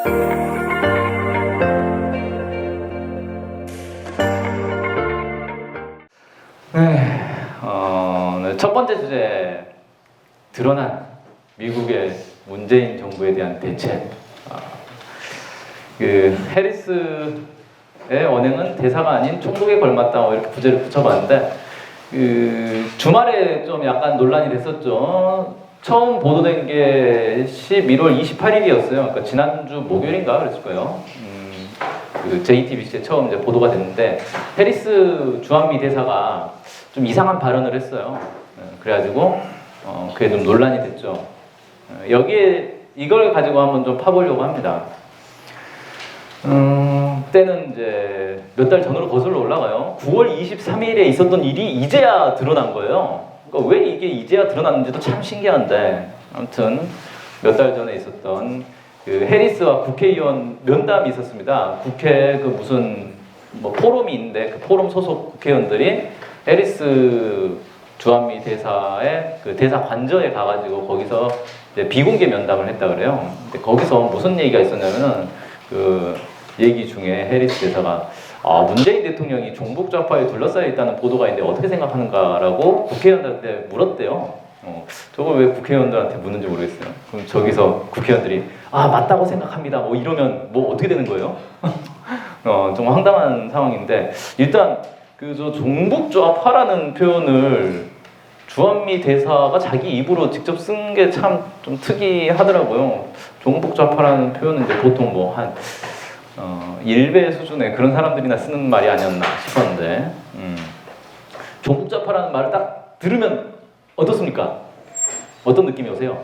네, 첫 번째 주제, 드러난 미국의 문재인 정부에 대한 대책. 해리스의 언행은 대사가 아닌 총독에 걸맞다, 이렇게 부제를 붙여봤는데, 주말에 좀 약간 논란이 됐었죠. 처음 보도된 게 11월 28일이었어요. 그러니까 지난주 목요일인가 그랬을 거예요. JTBC에 처음 이제 보도가 됐는데, 해리스 주한미 대사가 좀 이상한 발언을 했어요. 그래가지고 그게 좀 논란이 됐죠. 여기에 이걸 가지고 한번 좀 파보려고 합니다. 때는 이제 몇 달 전으로 거슬러 올라가요. 9월 23일에 있었던 일이 이제야 드러난 거예요. 그러니까 왜 이게 이제야 드러났는지도 참 신기한데, 아무튼 몇 달 전에 있었던 그 해리스와 국회의원 면담이 있었습니다. 국회 그 무슨 뭐 포럼이 있는데, 그 포럼 소속 국회의원들이 해리스 주한미 대사의 그 대사 관저에 가가지고 거기서 이제 비공개 면담을 했다 그래요. 근데 거기서 무슨 얘기가 있었냐면은 그 얘기 중에 해리스 대사가 문재인 대통령이 종북 좌파에 둘러싸여 있다는 보도가 있는데 어떻게 생각하는가라고 국회의원들한테 물었대요. 저걸 왜 국회의원들한테 묻는지 모르겠어요. 그럼 저기서 국회의원들이 맞다고 생각합니다. 뭐 이러면 뭐 어떻게 되는 거예요? 좀 황당한 상황인데, 일단 저 종북 좌파라는 표현을 주한미 대사가 자기 입으로 직접 쓴 게 참 좀 특이하더라고요. 종북 좌파라는 표현은 이제 보통 뭐 한 일베 수준의 그런 사람들이나 쓰는 말이 아니었나 싶었는데, 종북 좌파라는 말을 딱 들으면 어떻습니까? 어떤 느낌이 오세요?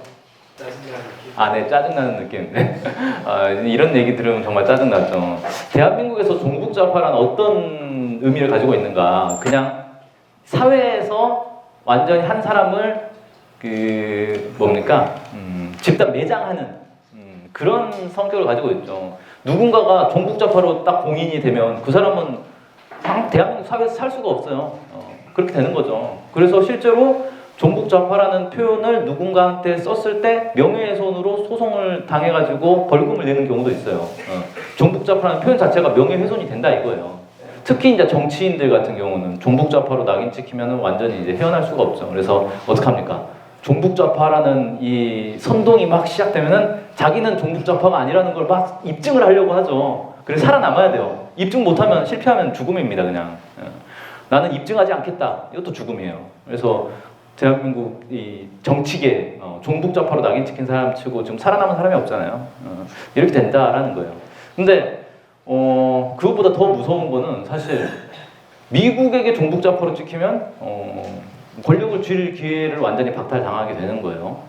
짜증나는 느낌? 네, 짜증나는 느낌. 네. 이런 얘기 들으면 정말 짜증나죠. 대한민국에서 종북 좌파란 어떤 의미를 가지고 있는가? 그냥 사회에서 완전히 한 사람을 집단 매장하는 그런 성격을 가지고 있죠. 누군가가 종북 좌파로 딱 공인이 되면 그 사람은 대한민국 사회에서 살 수가 없어요. 그렇게 되는 거죠. 그래서 실제로 종북 좌파라는 표현을 누군가한테 썼을 때 명예훼손으로 소송을 당해가지고 벌금을 내는 경우도 있어요. 종북 좌파라는 표현 자체가 명예훼손이 된다 이거예요. 특히 이제 정치인들 같은 경우는 종북 좌파로 낙인 찍히면 완전히 이제 헤어날 수가 없죠. 그래서 어떡합니까? 종북 좌파라는 이 선동이 막 시작되면은 자기는 종북 좌파가 아니라는 걸 막 입증을 하려고 하죠. 그래서 살아남아야 돼요. 입증 못하면, 실패하면 죽음입니다, 그냥. 나는 입증하지 않겠다. 이것도 죽음이에요. 그래서 대한민국 이 정치계 종북 좌파로 낙인 찍힌 사람 치고 지금 살아남은 사람이 없잖아요. 이렇게 된다라는 거예요. 근데 그것보다 더 무서운 거는 사실 미국에게 종북 좌파로 찍히면 권력을 쥘 기회를 완전히 박탈당하게 되는 거예요.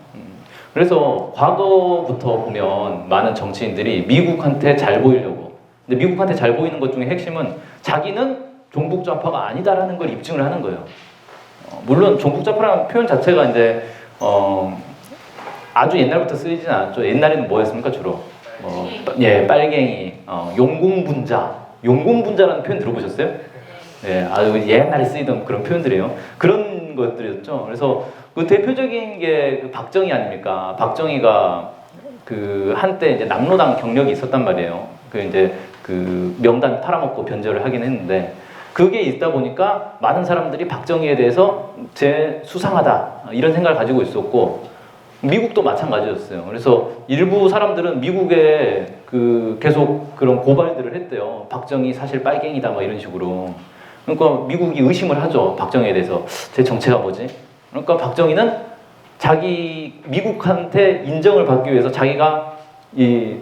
그래서 과거부터 보면 많은 정치인들이 미국한테 잘 보이려고, 근데 미국한테 잘 보이는 것 중에 핵심은 자기는 종북 좌파가 아니다라는 걸 입증을 하는 거예요. 물론 종북 좌파라는 표현 자체가 이제 아주 옛날부터 쓰이진 않았죠. 옛날에는 뭐였습니까 주로? 빨갱이, 용공분자라는 표현 들어보셨어요? 네, 아주 옛날에 쓰이던 그런 표현들이에요. 그런 것들이었죠. 그래서 그 대표적인 게 그 박정희 아닙니까? 박정희가 그 한때 이제 남로당 경력이 있었단 말이에요. 이제 그 명단 팔아먹고 변절을 하긴 했는데, 그게 있다 보니까 많은 사람들이 박정희에 대해서 수상하다 이런 생각을 가지고 있었고, 미국도 마찬가지였어요. 그래서 일부 사람들은 미국에 계속 그런 고발들을 했대요. 박정희 사실 빨갱이다 막 이런 식으로. 그러니까 미국이 의심을 하죠. 박정희에 대해서 제 정체가 뭐지? 그러니까 박정희는 자기 미국한테 인정을 받기 위해서 자기가 이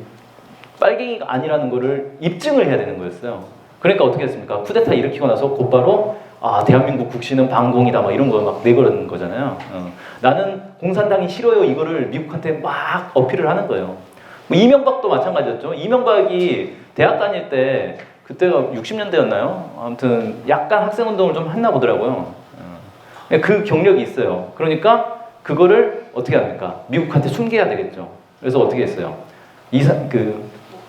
빨갱이가 아니라는 거를 입증을 해야 되는 거였어요. 그러니까 어떻게 했습니까? 쿠데타 일으키고 나서 곧바로 대한민국 국시는 반공이다 막 이런 거 막 내걸은 거잖아요. 나는 공산당이 싫어요 이거를 미국한테 막 어필을 하는 거예요. 뭐 이명박도 마찬가지였죠. 이명박이 대학 다닐 때 그때가 60년대였나요? 아무튼 약간 학생운동을 좀 했나 보더라고요. 그 경력이 있어요. 그러니까 그거를 어떻게 합니까? 미국한테 숨겨야 되겠죠. 그래서 어떻게 했어요?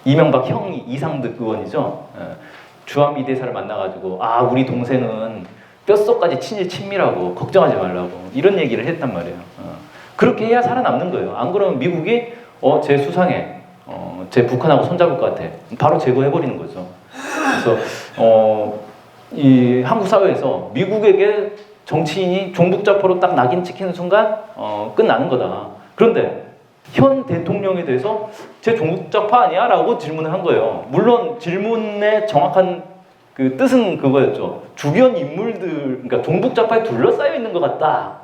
이명박 형이 이상득 의원이죠. 주한미 대사를 만나가지고 우리 동생은 뼛속까지 친밀하고 걱정하지 말라고 이런 얘기를 했단 말이에요. 그렇게 해야 살아남는 거예요. 안 그러면 미국이 쟤 수상해. 제 북한하고 손잡을 것 같아. 바로 제거해버리는 거죠. 그래서 이 한국 사회에서 미국에게 정치인이 종북좌파로 딱 낙인 찍히는 순간 끝나는 거다. 그런데 현 대통령에 대해서 제 종북좌파 아니야? 라고 질문을 한 거예요. 물론 질문의 정확한 그 뜻은 그거였죠. 주변 인물들, 그러니까 종북좌파에 둘러싸여 있는 것 같다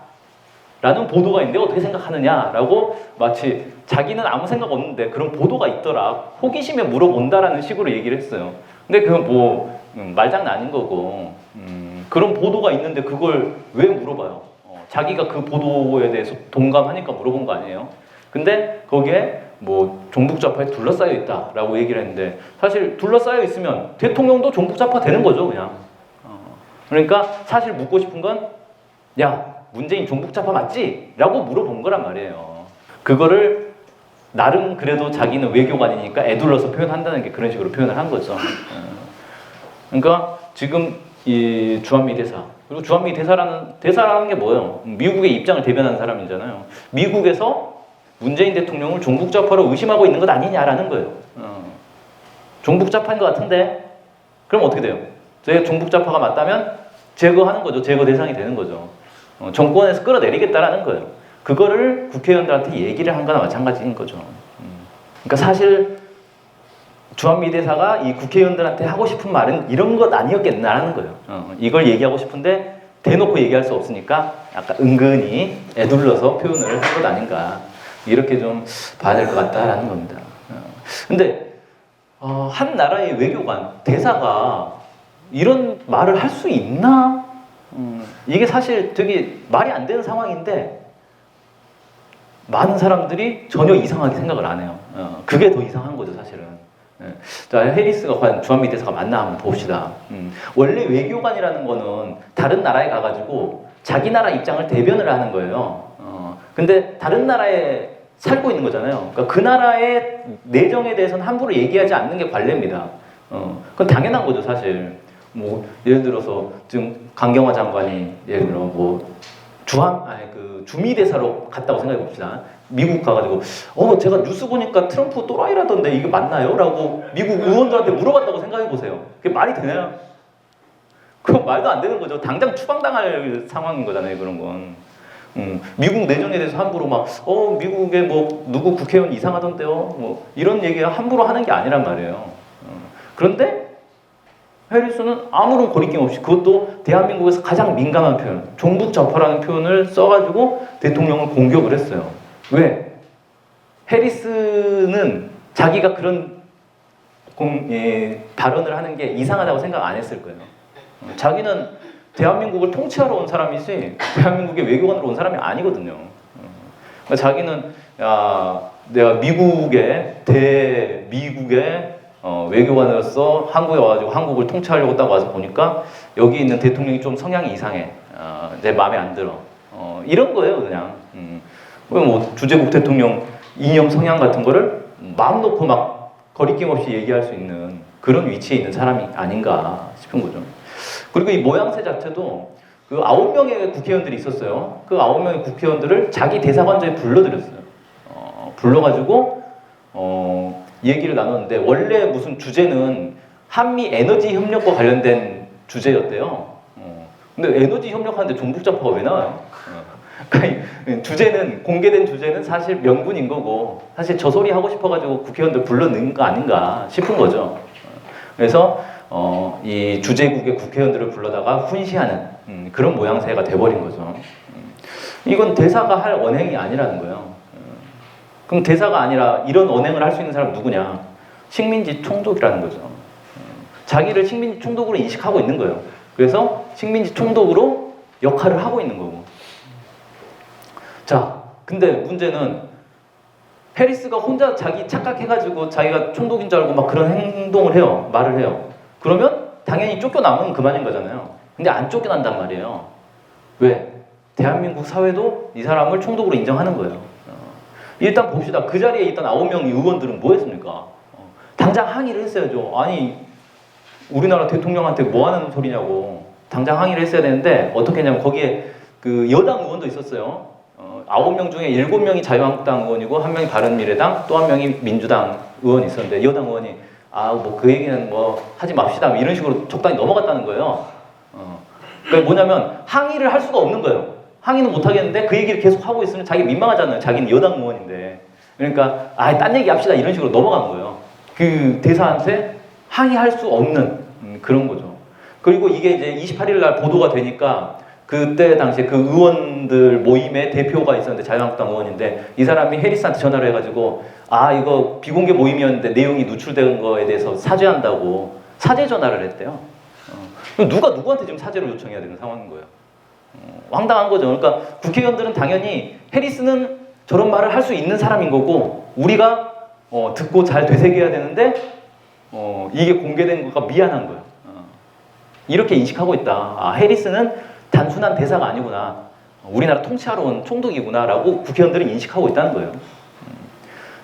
라는 보도가 있는데 어떻게 생각하느냐라고 마치 자기는 아무 생각 없는데 그런 보도가 있더라, 호기심에 물어본다라는 식으로 얘기를 했어요. 근데 그건 뭐 말장난 아닌 거고, 그런 보도가 있는데 그걸 왜 물어봐요? 자기가 그 보도에 대해서 동감하니까 물어본 거 아니에요? 근데 거기에 뭐 종북좌파에 둘러싸여 있다라고 얘기를 했는데, 사실 둘러싸여 있으면 대통령도 종북좌파 되는 거죠, 그냥. 그러니까 사실 묻고 싶은 건, 야, 문재인 종북좌파 맞지? 라고 물어본 거란 말이에요. 그거를 나름 그래도 자기는 외교관이니까 애둘러서 표현한다는 게 그런 식으로 표현을 한 거죠. 그러니까 지금 이 주한미 대사, 그리고 주한미 대사라는 게 뭐예요? 미국의 입장을 대변하는 사람이잖아요. 미국에서 문재인 대통령을 종북좌파로 의심하고 있는 것 아니냐라는 거예요. 종북좌파인 것 같은데 그럼 어떻게 돼요? 제가 종북좌파가 맞다면 제거하는 거죠. 제거 대상이 되는 거죠. 정권에서 끌어내리겠다라는 거예요. 그거를 국회의원들한테 얘기를 한 거나 마찬가지인 거죠. 그러니까 사실 주한미 대사가 이 국회의원들한테 하고 싶은 말은 이런 것 아니었겠나라는 거예요. 이걸 얘기하고 싶은데 대놓고 얘기할 수 없으니까 약간 은근히 애둘러서 표현을 한 것 아닌가, 이렇게 좀 봐야 될 것 같다라는 겁니다. 근데 한 나라의 외교관, 대사가 이런 말을 할 수 있나? 이게 사실 되게 말이 안 되는 상황인데 많은 사람들이 전혀 이상하게 생각을 안 해요. 그게 더 이상한 거죠, 사실은. 자, 해리스가 과연 주한미 대사가 맞나 한번 봅시다. 원래 외교관이라는 거는 다른 나라에 가가지고 자기 나라 입장을 대변을 하는 거예요. 근데 다른 나라에 살고 있는 거잖아요. 그러니까 그 나라의 내정에 대해서는 함부로 얘기하지 않는 게 관례입니다. 그건 당연한 거죠, 사실. 뭐 예를 들어서 지금 강경화 장관이 예를 들어 뭐 주미 대사로 갔다고 생각해 봅시다. 미국 가가지고 제가 뉴스 보니까 트럼프 또라이라던데 이게 맞나요? 라고 미국 의원들한테 물어봤다고 생각해 보세요. 그게 말이 되나요? 그건 말도 안 되는 거죠. 당장 추방당할 상황인 거잖아요, 그런 건. 미국 내정에 대해서 함부로 막 미국에 뭐 누구 국회의원 이상하던데요, 뭐 이런 얘기 함부로 하는 게 아니란 말이에요. 그런데 해리스는 아무런 거리낌 없이, 그것도 대한민국에서 가장 민감한 표현, 종북좌파라는 표현을 써가지고 대통령을 공격을 했어요. 왜? 해리스는 자기가 그런 발언을 하는 게 이상하다고 생각 안 했을 거예요. 자기는 대한민국을 통치하러 온 사람이지 대한민국의 외교관으로 온 사람이 아니거든요. 그러니까 자기는 내가 미국의 외교관으로서 한국에 와가지고 한국을 통치하려고 딱 와서 보니까 여기 있는 대통령이 좀 성향이 이상해. 내 마음에 안 들어. 이런 거예요, 그냥. 뭐 주재국 대통령 이념 성향 같은 거를 마음 놓고 막 거리낌 없이 얘기할 수 있는 그런 위치에 있는 사람이 아닌가 싶은 거죠. 그리고 이 모양새 자체도 그 9명의 국회의원들이 있었어요. 그 9명의 국회의원들을 자기 대사관저에 불러들였어요. 불러가지고 얘기를 나눴는데, 원래 무슨 주제는 한미 에너지 협력과 관련된 주제였대요. 근데 에너지 협력하는데 종북좌파가 왜 나와요? 그러니까 주제는, 공개된 주제는 사실 명분인 거고, 사실 저 소리 하고 싶어가지고 국회의원들 불러 넣은 거 아닌가 싶은 거죠. 그래서 이 주재국의 국회의원들을 불러다가 훈시하는 그런 모양새가 돼버린 거죠. 이건 대사가 할 언행이 아니라는 거예요. 그럼 대사가 아니라 이런 언행을 할 수 있는 사람 누구냐? 식민지 총독이라는 거죠. 자기를 식민지 총독으로 인식하고 있는 거예요. 그래서 식민지 총독으로 역할을 하고 있는 거고. 자, 근데 문제는 해리스가 혼자 자기 착각해가지고 자기가 총독인 줄 알고 막 그런 행동을 해요. 말을 해요. 그러면 당연히 쫓겨나면 그만인 거잖아요. 근데 안 쫓겨난단 말이에요. 왜? 대한민국 사회도 이 사람을 총독으로 인정하는 거예요. 일단 봅시다. 그 자리에 있던 9명의 의원들은 뭐 했습니까? 당장 항의를 했어야죠. 아니, 우리나라 대통령한테 뭐 하는 소리냐고 당장 항의를 했어야 되는데 어떻게 했냐면, 거기에 그 여당 의원도 있었어요. 9명 중에 7명이 자유한국당 의원이고 1명이 바른미래당, 또 1명이 민주당 의원이 있었는데 여당 의원이 뭐 그 얘기는 뭐 하지 맙시다 뭐 이런 식으로 적당히 넘어갔다는 거예요. 그러니까 뭐냐면 항의를 할 수가 없는 거예요. 항의는 못 하겠는데 그 얘기를 계속 하고 있으면 자기 민망하잖아요. 자기는 여당 의원인데. 그러니까 딴 얘기 합시다 이런 식으로 넘어간 거예요. 그 대사한테 항의할 수 없는 그런 거죠. 그리고 이게 이제 28일 날 보도가 되니까 그때 당시에 그 의원들 모임에 대표가 있었는데 자유한국당 의원인데 이 사람이 해리스한테 전화를 해가지고 이거 비공개 모임이었는데 내용이 누출된 거에 대해서 사죄한다고 사죄 전화를 했대요. 누가 누구한테 지금 사죄를 요청해야 되는 상황인 거예요. 황당한 거죠. 그러니까 국회의원들은 당연히 해리스는 저런 말을 할 수 있는 사람인 거고 우리가 듣고 잘 되새겨야 되는데 이게 공개된 거가 미안한 거예요. 이렇게 인식하고 있다. 해리스는 단순한 대사가 아니구나. 우리나라 통치하러 온 총독이구나 라고 국회의원들은 인식하고 있다는 거예요.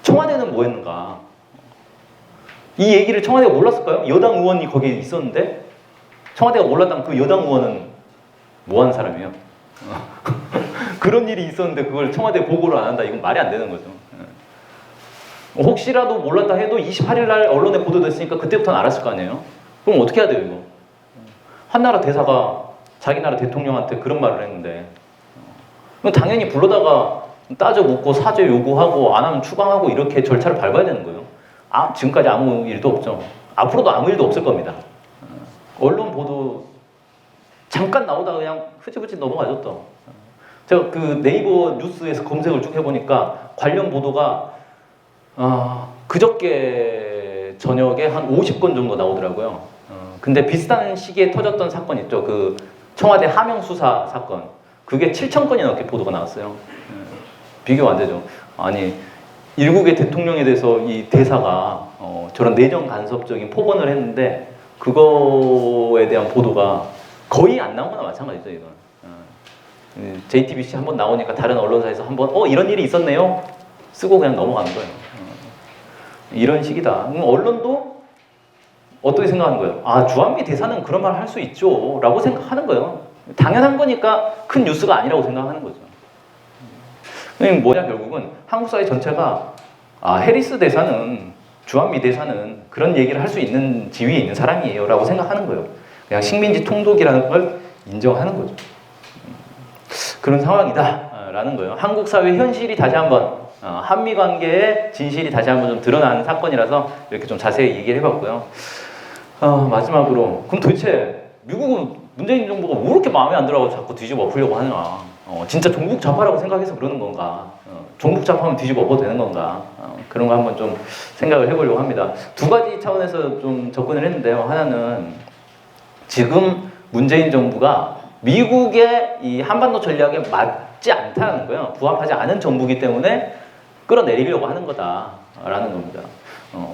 청와대는 뭐 했는가? 이 얘기를 청와대가 몰랐을까요? 여당 의원이 거기에 있었는데 청와대가 몰랐다면 그 여당 의원은 뭐 하는 사람이에요? 그런 일이 있었는데 그걸 청와대에 보고를 안 한다. 이건 말이 안 되는 거죠. 혹시라도 몰랐다 해도 28일 날 언론에 보도됐으니까 그때부터는 알았을 거 아니에요? 그럼 어떻게 해야 돼요, 이거? 한나라 대사가 자기 나라 대통령한테 그런 말을 했는데 당연히 불러다가 따져 묻고 사죄 요구하고 안 하면 추방하고 이렇게 절차를 밟아야 되는 거예요. 지금까지 아무 일도 없죠. 앞으로도 아무 일도 없을 겁니다. 언론 보도 잠깐 나오다가 그냥 흐지부지 넘어가죠 또. 제가 그 네이버 뉴스에서 검색을 쭉 해보니까 관련 보도가 그저께 저녁에 한 50건 정도 나오더라고요. 근데 비슷한 시기에 터졌던 사건 있죠. 그 청와대 하명 수사 사건. 그게 7,000건이 넘게 보도가 나왔어요. 비교가 안 되죠. 아니 일국의 대통령에 대해서 이 대사가 저런 내정 간섭적인 폭언을 했는데 그거에 대한 보도가 거의 안 나온 거나 마찬가지죠. 이건. JTBC 한번 나오니까 다른 언론사에서 한번 이런 일이 있었네요. 쓰고 그냥 넘어가는 거예요. 이런 식이다. 언론도 어떻게 생각하는 거예요? 주한미 대사는 그런 말 할 수 있죠 라고 생각하는 거예요. 당연한 거니까 큰 뉴스가 아니라고 생각하는 거죠. 뭐냐 결국은 한국 사회 전체가 해리스 대사는 주한미 대사는 그런 얘기를 할 수 있는 지위에 있는 사람이에요 라고 생각하는 거예요. 그냥 식민지 통독이라는 걸 인정하는 거죠. 그런 상황이다 라는 거예요. 한국 사회 현실이 다시 한번 한미 관계의 진실이 다시 한번 좀 드러나는 사건이라서 이렇게 좀 자세히 얘기를 해봤고요. 마지막으로 그럼 도대체 미국은 문재인 정부가 왜 이렇게 마음에 안 들어가고 자꾸 뒤집어 엎으려고 하느냐? 진짜 종북 좌파라고 생각해서 그러는 건가? 종북 좌파면 뒤집어 엎어도 되는 건가? 그런 거 한번 좀 생각을 해보려고 합니다. 두 가지 차원에서 좀 접근을 했는데요. 하나는 지금 문재인 정부가 미국의 이 한반도 전략에 맞지 않다는 거예요. 부합하지 않은 정부이기 때문에 끌어내리려고 하는 거다라는 겁니다.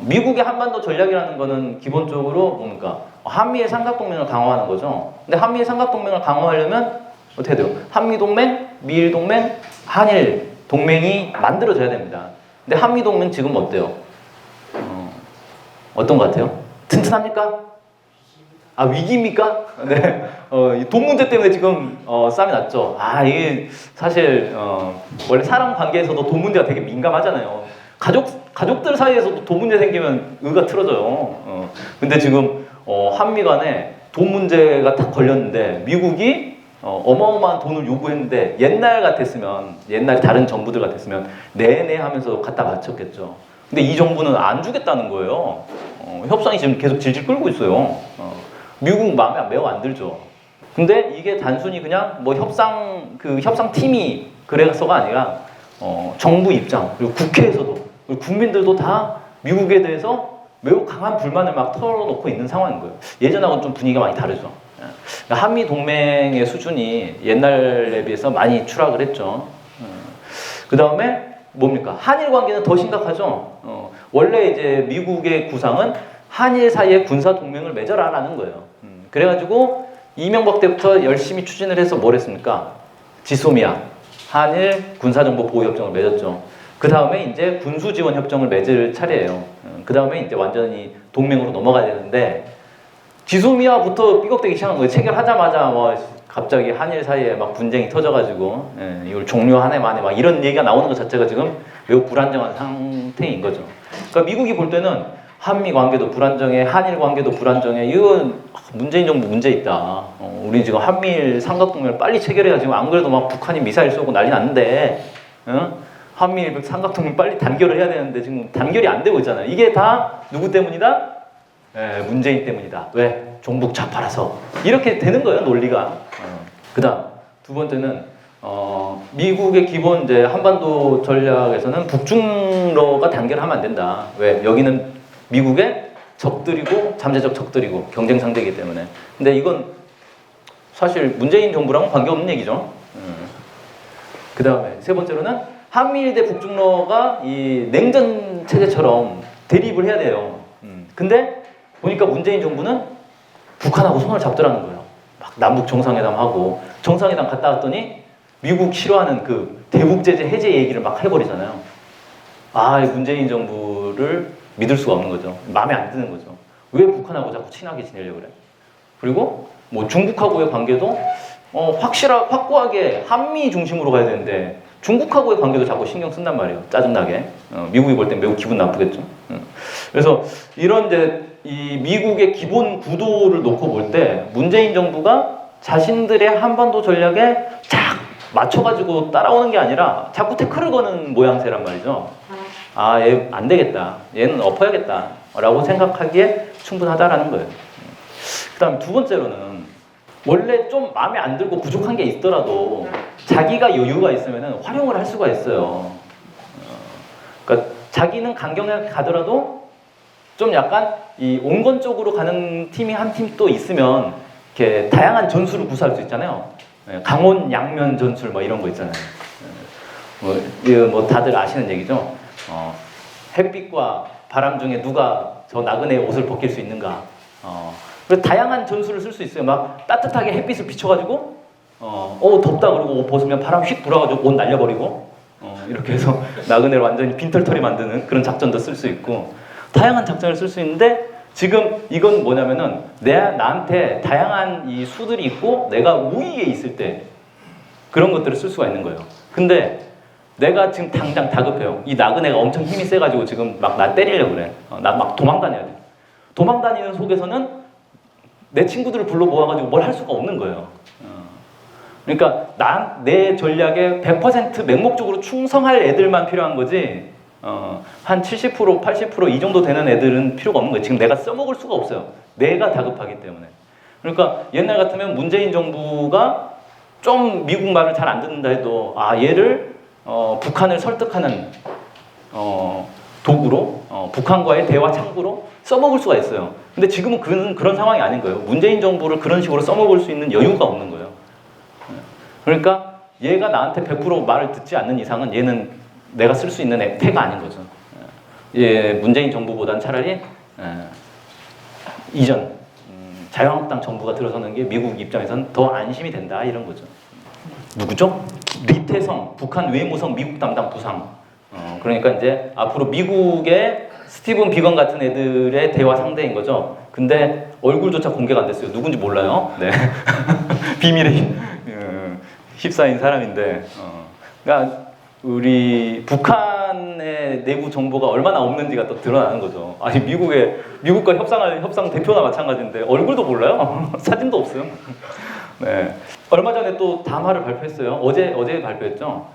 미국의 한반도 전략이라는 거는 기본적으로 뭡니까? 한미의 삼각동맹을 강화하는 거죠. 근데 한미의 삼각동맹을 강화하려면 어떻게 돼요? 한미동맹, 미일동맹, 한일동맹이 만들어져야 됩니다. 근데 한미동맹 지금 어때요? 어떤 것 같아요? 튼튼합니까? 위기입니까? 네. 돈 문제 때문에 지금 싸움이 났죠. 이게 사실 원래 사람 관계에서도 돈 문제가 되게 민감하잖아요. 가족들 사이에서도 돈 문제 생기면 의가 틀어져요. 근데 지금 한미 간에 돈 문제가 딱 걸렸는데 미국이 어마어마한 돈을 요구했는데 옛날 다른 정부들 같았으면 내내 하면서 갖다 바쳤겠죠. 근데 이 정부는 안 주겠다는 거예요. 협상이 지금 계속 질질 끌고 있어요. 미국 마음에 매우 안 들죠. 근데 이게 단순히 그냥 뭐 협상팀이 그래서가 아니라 정부 입장 그리고 국회에서도 그리고 국민들도 다 미국에 대해서 매우 강한 불만을 막 털어놓고 있는 상황인 거예요. 예전하고는 좀 분위기가 많이 다르죠. 그러니까 한미 동맹의 수준이 옛날에 비해서 많이 추락을 했죠. 그 다음에 뭡니까? 한일 관계는 더 심각하죠. 원래 이제 미국의 구상은 한일 사이에 군사 동맹을 맺어라라는 거예요. 그래가지고 이명박 때부터 열심히 추진을 해서 뭘 했습니까? 지소미아 한일 군사정보 보호협정을 맺었죠. 그 다음에 이제 군수지원협정을 맺을 차례예요. 그 다음에 이제 완전히 동맹으로 넘어가야 되는데 지소미아부터 삐걱대기 시작한 거예요. 체결하자마자 갑자기 한일 사이에 막 분쟁이 터져가지고 이걸 종료하네 마네 막 이런 얘기가 나오는 것 자체가 지금 매우 불안정한 상태인 거죠. 그러니까 미국이 볼 때는 한미 관계도 불안정해, 한일 관계도 불안정해. 이건 문재인 정부 문제 있다. 우리 지금 한미일 삼각동맹을 빨리 체결해야 지금 안 그래도 막 북한이 미사일 쏘고 난리 났는데, 한미일 삼각동맹 빨리 단결을 해야 되는데 지금 단결이 안 되고 있잖아요. 이게 다 누구 때문이다? 문재인 때문이다. 왜? 종북 좌파라서. 이렇게 되는 거예요, 논리가. 그다음 두 번째는 미국의 기본 이제 한반도 전략에서는 북중러가 단결하면 안 된다. 왜? 여기는 미국의 적들이고 잠재적 적들이고 경쟁 상대이기 때문에. 근데 이건 사실 문재인 정부랑은 관계없는 얘기죠. 그 다음에 세 번째로는 한미일 대 북중러가 이 냉전 체제처럼 대립을 해야 돼요. 근데 보니까 문재인 정부는 북한하고 손을 잡더라는 거예요. 막 남북 정상회담하고 정상회담 갔다 왔더니 미국 싫어하는 그 대북 제재 해제 얘기를 막 해버리잖아요. 아, 이 문재인 정부를 믿을 수가 없는 거죠. 마음에 안 드는 거죠. 왜 북한하고 자꾸 친하게 지내려고 그래? 그리고 뭐 중국하고의 관계도 확고하게 한미 중심으로 가야 되는데 중국하고의 관계도 자꾸 신경 쓴단 말이에요. 짜증나게. 미국이 볼 땐 매우 기분 나쁘겠죠. 그래서 이런 이제 이 미국의 기본 구도를 놓고 볼 때 문재인 정부가 자신들의 한반도 전략에 쫙 맞춰가지고 따라오는 게 아니라 자꾸 태클을 거는 모양새란 말이죠. 아, 얘 안 되겠다. 얘는 엎어야겠다. 라고 생각하기에 충분하다라는 거예요. 그 다음 두 번째로는 원래 좀 마음에 안 들고 부족한 게 있더라도 자기가 여유가 있으면 활용을 할 수가 있어요. 그러니까 자기는 강경하게 가더라도 좀 약간 이 온건 쪽으로 가는 팀이 한 팀 또 있으면 이렇게 다양한 전술을 구사할 수 있잖아요. 강원 양면 전술 뭐 이런 거 있잖아요. 뭐 다들 아시는 얘기죠. 햇빛과 바람 중에 누가 저 나그네의 옷을 벗길 수 있는가. 그래서 다양한 전술을 쓸 수 있어요. 막 따뜻하게 햇빛을 비춰가지고 덥다 그러고 옷 벗으면 바람 휙 불어가지고 옷 날려버리고 이렇게 해서 나그네를 완전히 빈털터리 만드는 그런 작전도 쓸 수 있고 다양한 작전을 쓸 수 있는데 지금 이건 뭐냐면은 나한테 다양한 이 수들이 있고 내가 우위에 있을 때 그런 것들을 쓸 수가 있는 거예요. 근데 내가 지금 당장 다급해요. 이 나그네가 엄청 힘이 세가지고 지금 막 나 때리려고 그래. 나 막 도망 다녀야 돼. 도망 다니는 속에서는 내 친구들을 불러 모아가지고 뭘 할 수가 없는 거예요. 그러니까 내 전략에 100% 맹목적으로 충성할 애들만 필요한 거지 한 70%, 80%이 정도 되는 애들은 필요가 없는 거예요. 지금 내가 써먹을 수가 없어요. 내가 다급하기 때문에. 그러니까 옛날 같으면 문재인 정부가 좀 미국 말을 잘 안 듣는다 해도 얘를 북한을 설득하는 도구로 북한과의 대화 창구로 써먹을 수가 있어요. 근데 지금은 그런 상황이 아닌 거예요. 문재인 정부를 그런 식으로 써먹을 수 있는 여유가 없는 거예요. 그러니까 얘가 나한테 100% 말을 듣지 않는 이상은 얘는 내가 쓸 수 있는 패가 아닌 거죠. 문재인 정부보단 차라리 이전 자유한국당 정부가 들어서는 게 미국 입장에서는 더 안심이 된다 이런 거죠. 누구죠? 리태성 북한 외무성 미국 담당 부상. 그러니까 이제 앞으로 미국의 스티븐 비건 같은 애들의 대화 상대인 거죠. 근데 얼굴조차 공개가 안 됐어요. 누군지 몰라요. 네. 비밀에 휩싸인 사람인데, 그러니까 우리 북한의 내부 정보가 얼마나 없는지가 또 드러나는 거죠. 아니 미국과 협상 대표나 마찬가지인데 얼굴도 몰라요. 사진도 없어요. 네. 얼마 전에 또 담화를 발표했어요. 어제 발표했죠.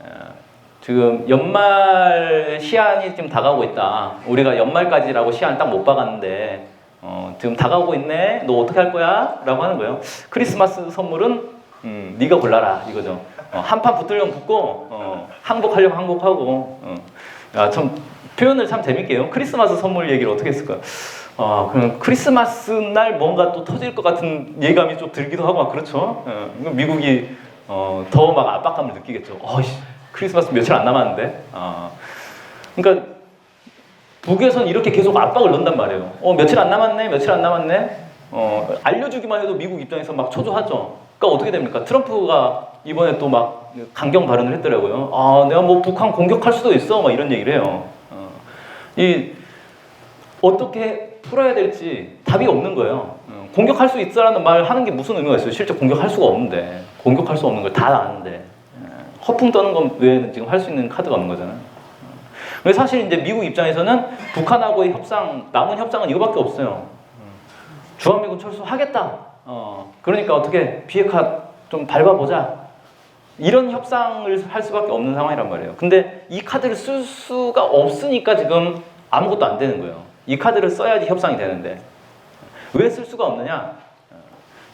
지금 연말 시한이 좀 다가오고 있다. 우리가 연말까지라고 시한 딱 못 박았는데 지금 다가오고 있네. 너 어떻게 할 거야? 라고 하는 거예요. 크리스마스 선물은 네가 골라라 이거죠. 한판 붙으려면 붙고 항복하려면 항복하고. 참 표현을 참 재밌게 해요. 크리스마스 선물 얘기를 어떻게 했을까? 그럼 크리스마스 날 뭔가 또 터질 것 같은 예감이 좀 들기도 하고 막 그렇죠. 미국이 더 막 압박감을 느끼겠죠. 크리스마스 며칠 안 남았는데. 그러니까 북에선 이렇게 계속 압박을 넣는단 말이에요. 며칠 안 남았네, 며칠 안 남았네. 알려주기만 해도 미국 입장에서 막 초조하죠. 그러니까 어떻게 됩니까? 트럼프가 이번에 또 막 강경 발언을 했더라고요. 내가 뭐 북한 공격할 수도 있어, 막 이런 얘기를 해요. 어떻게 풀어야 될지 답이 없는 거예요. 공격할 수 있어라는 말 하는 게 무슨 의미가 있어요? 실제 공격할 수가 없는데. 공격할 수 없는 걸 다 아는데 허풍 떠는 것 외에는 지금 할 수 있는 카드가 없는 거잖아요. 그래서 사실 이제 미국 입장에서는 북한하고의 협상, 남은 협상은 이거밖에 없어요. 주한미군 철수하겠다. 그러니까 어떻게 비핵화 좀 밟아보자. 이런 협상을 할 수밖에 없는 상황이란 말이에요. 근데 이 카드를 쓸 수가 없으니까 지금 아무것도 안 되는 거예요. 이 카드를 써야지 협상이 되는데 왜 쓸 수가 없느냐?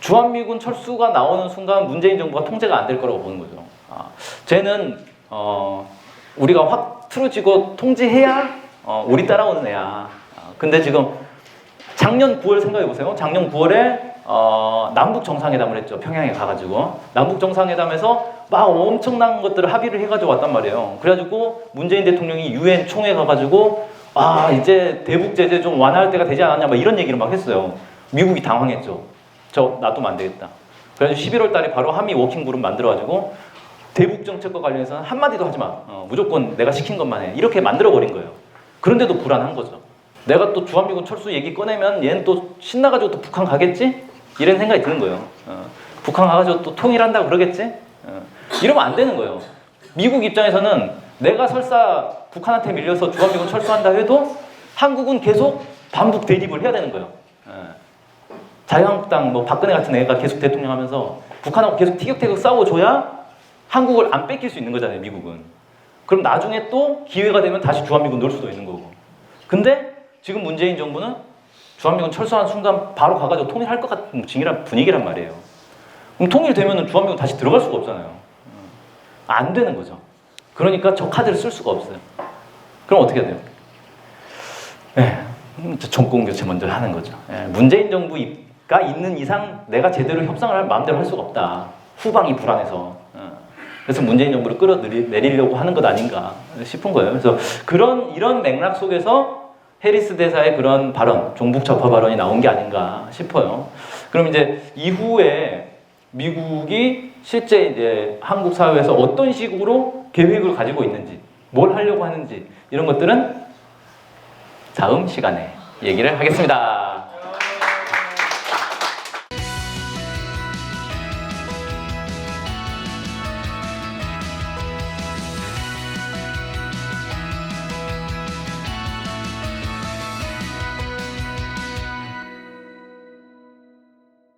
주한미군 철수가 나오는 순간 문재인 정부가 통제가 안 될 거라고 보는 거죠. 쟤는 우리가 확 틀어지고 통제해야 우리 따라오는 애야. 근데 지금 작년 9월 생각해 보세요. 작년 9월에 남북 정상회담을 했죠. 평양에 가가지고 남북 정상회담에서 막 엄청난 것들을 합의를 해가지고 왔단 말이에요. 그래가지고 문재인 대통령이 UN 총회 가가지고 이제 대북 제재 좀 완화할 때가 되지 않았냐 막 이런 얘기를 막 했어요. 미국이 당황했죠. 저 놔두면 안 되겠다. 그래가지고 11월 달에 바로 한미 워킹 그룹 만들어가지고 대북 정책과 관련해서는 한마디도 하지 마. 무조건 내가 시킨 것만 해. 이렇게 만들어버린 거예요. 그런데도 불안한 거죠. 내가 또 주한미군 철수 얘기 꺼내면 얘는 또 신나가지고 또 북한 가겠지? 이런 생각이 드는 거예요. 북한 가가지고 또 통일한다고 그러겠지? 이러면 안 되는 거예요. 미국 입장에서는 내가 설사 북한한테 밀려서 주한미군 철수한다 해도 한국은 계속 반북 대립을 해야 되는 거예요. 자유한국당 뭐 박근혜 같은 애가 계속 대통령 하면서 북한하고 계속 티격태격 싸워줘야 한국을 안 뺏길 수 있는 거잖아요, 미국은. 그럼 나중에 또 기회가 되면 다시 주한미군 넣을 수도 있는 거고. 근데 지금 문재인 정부는 주한미군 철수한 순간 바로 가가지고 통일할 것 같은 분위기란 말이에요. 그럼 통일되면 주한미군 다시 들어갈 수가 없잖아요. 안 되는 거죠. 그러니까 저 카드를 쓸 수가 없어요. 그럼 어떻게 해야 돼요? 정권 교체 먼저 하는 거죠. 문재인 정부가 있는 이상 내가 제대로 협상을 할 마음대로 할 수가 없다. 후방이 불안해서. 그래서 문재인 정부를 끌어내리려고 하는 것 아닌가 싶은 거예요. 그래서 이런 맥락 속에서 해리스 대사의 그런 발언, 종북 좌파 발언이 나온 게 아닌가 싶어요. 그럼 이제 이후에 미국이 실제 이제 한국 사회에서 어떤 식으로 계획을 가지고 있는지, 뭘 하려고 하는지 이런 것들은 다음 시간에 얘기를 하겠습니다.